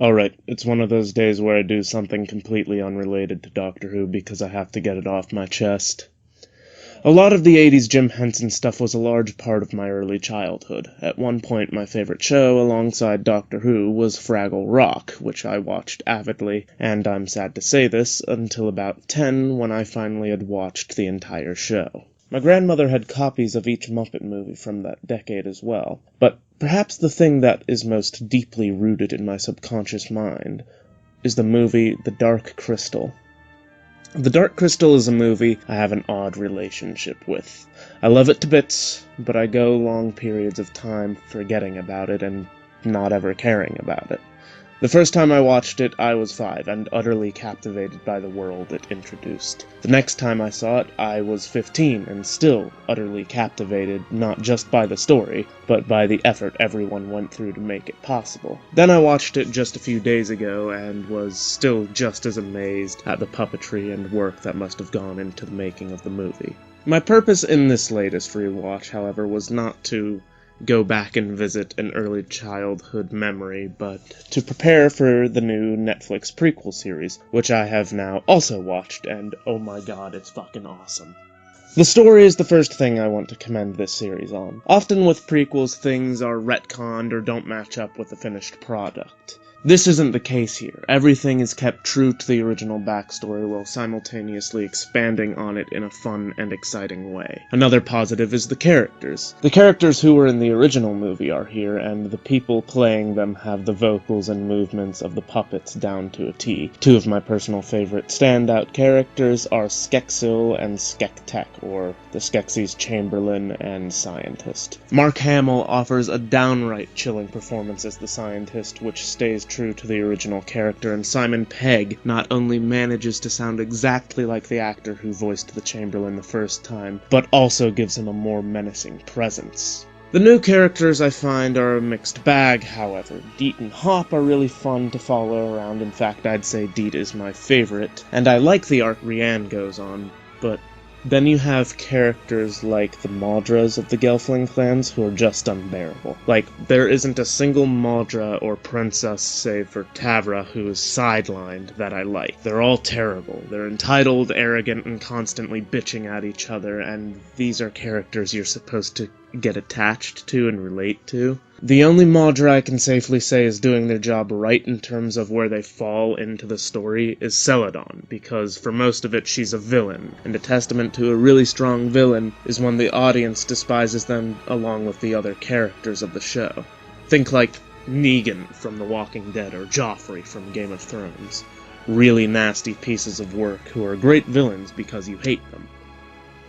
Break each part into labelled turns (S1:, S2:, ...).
S1: Alright, it's one of those days where I do something completely unrelated to Doctor Who because I have to get it off my chest. A lot of the 80s Jim Henson stuff was a large part of my early childhood. At one point, my favorite show, alongside Doctor Who, was Fraggle Rock, which I watched avidly, and I'm sad to say this, until about 10 when I finally had watched the entire show. My grandmother had copies of each Muppet movie from that decade as well, but perhaps the thing that is most deeply rooted in my subconscious mind is the movie The Dark Crystal. The Dark Crystal is a movie I have an odd relationship with. I love it to bits, but I go long periods of time forgetting about it and not ever caring about it. The first time I watched it, I was 5 and utterly captivated by the world it introduced. The next time I saw it, I was 15 and still utterly captivated, not just by the story, but by the effort everyone went through to make it possible. Then I watched it just a few days ago and was still just as amazed at the puppetry and work that must have gone into the making of the movie. My purpose in this latest rewatch, however, was not to go back and visit an early childhood memory, but to prepare for the new Netflix prequel series, which I have now also watched, and oh my god, it's fucking awesome. The story is the first thing I want to commend this series on. Often with prequels, things are retconned or don't match up with the finished product. This isn't the case here. Everything is kept true to the original backstory while simultaneously expanding on it in a fun and exciting way. Another positive is the characters. The characters who were in the original movie are here, and the people playing them have the vocals and movements of the puppets down to a T. Two of my personal favorite standout characters are Skeksis and Skektek, or the Skeksis Chamberlain and Scientist. Mark Hamill offers a downright chilling performance as the Scientist, which stays true to the original character, and Simon Pegg not only manages to sound exactly like the actor who voiced the Chamberlain the first time, but also gives him a more menacing presence. The new characters I find are a mixed bag, however. Deet and Hop are really fun to follow around. In fact, I'd say Deet is my favorite, and I like the arc Rianne goes on, but then you have characters like the Maudras of the Gelfling clans who are just unbearable. Like, there isn't a single Maudra or princess, save for Tavra, who is sidelined that I like. They're all terrible. They're entitled, arrogant, and constantly bitching at each other, and these are characters you're supposed to get attached to and relate to. The only Maudra I can safely say is doing their job right in terms of where they fall into the story is Celadon, because for most of it she's a villain, and a testament to a really strong villain is when the audience despises them along with the other characters of the show. Think like Negan from The Walking Dead or Joffrey from Game of Thrones. Really nasty pieces of work who are great villains because you hate them.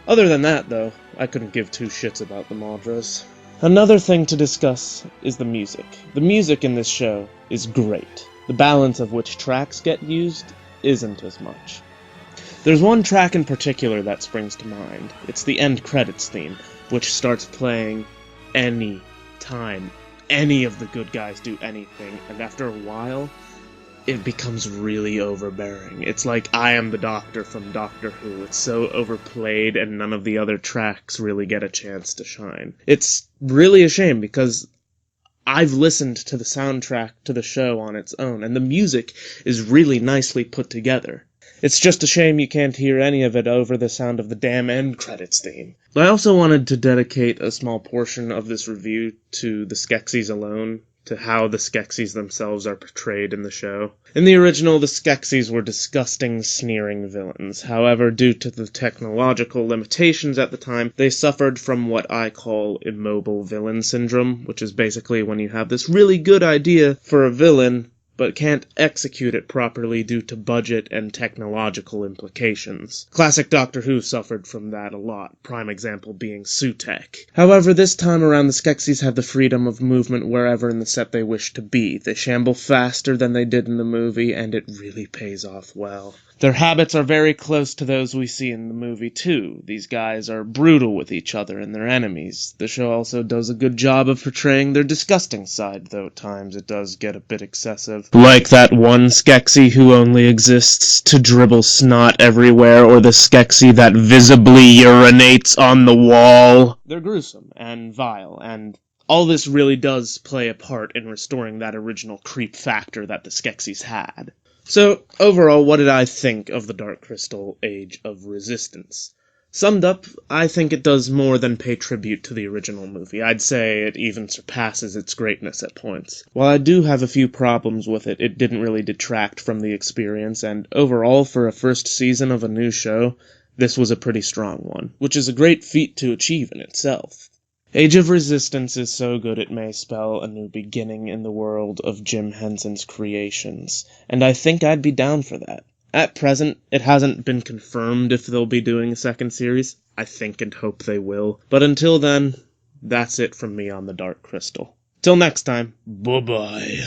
S1: Other than that, though, I couldn't give two shits about the Maudras. Another thing to discuss is the music. The music in this show is great. The balance of which tracks get used isn't as much. There's one track in particular that springs to mind. It's the end credits theme, which starts playing any time any of the good guys do anything, and after a while, it becomes really overbearing. It's like I Am the Doctor from Doctor Who. It's so overplayed and none of the other tracks really get a chance to shine. It's really a shame because I've listened to the soundtrack to the show on its own, and the music is really nicely put together. It's just a shame you can't hear any of it over the sound of the damn end credits theme. I also wanted to dedicate a small portion of this review to the Skeksis alone, to how the Skeksis themselves are portrayed in the show. In the original, the Skeksis were disgusting, sneering villains. However, due to the technological limitations at the time, they suffered from what I call immobile villain syndrome, which is basically when you have this really good idea for a villain, but can't execute it properly due to budget and technological implications. Classic Doctor Who suffered from that a lot, prime example being Sutekh. However, this time around the Skeksis have the freedom of movement wherever in the set they wish to be. They shamble faster than they did in the movie, and it really pays off well. Their habits are very close to those we see in the movie, too. These guys are brutal with each other and their enemies. The show also does a good job of portraying their disgusting side, though at times it does get a bit excessive. Like that one Skeksis who only exists to dribble snot everywhere, or the Skeksis that visibly urinates on the wall. They're gruesome and vile, and All this really does play a part in restoring that original creep factor that the Skeksis had. So, overall, what did I think of the Dark Crystal Age of Resistance? Summed up, I think it does more than pay tribute to the original movie. I'd say it even surpasses its greatness at points. While I do have a few problems with it, it didn't really detract from the experience, and overall, for a first season of a new show, this was a pretty strong one, which is a great feat to achieve in itself. Age of Resistance is so good it may spell a new beginning in the world of Jim Henson's creations, and I think I'd be down for that. At present, it hasn't been confirmed if they'll be doing a second series. I think and hope they will. But until then, that's it from me on the Dark Crystal. Till next time, bye-bye.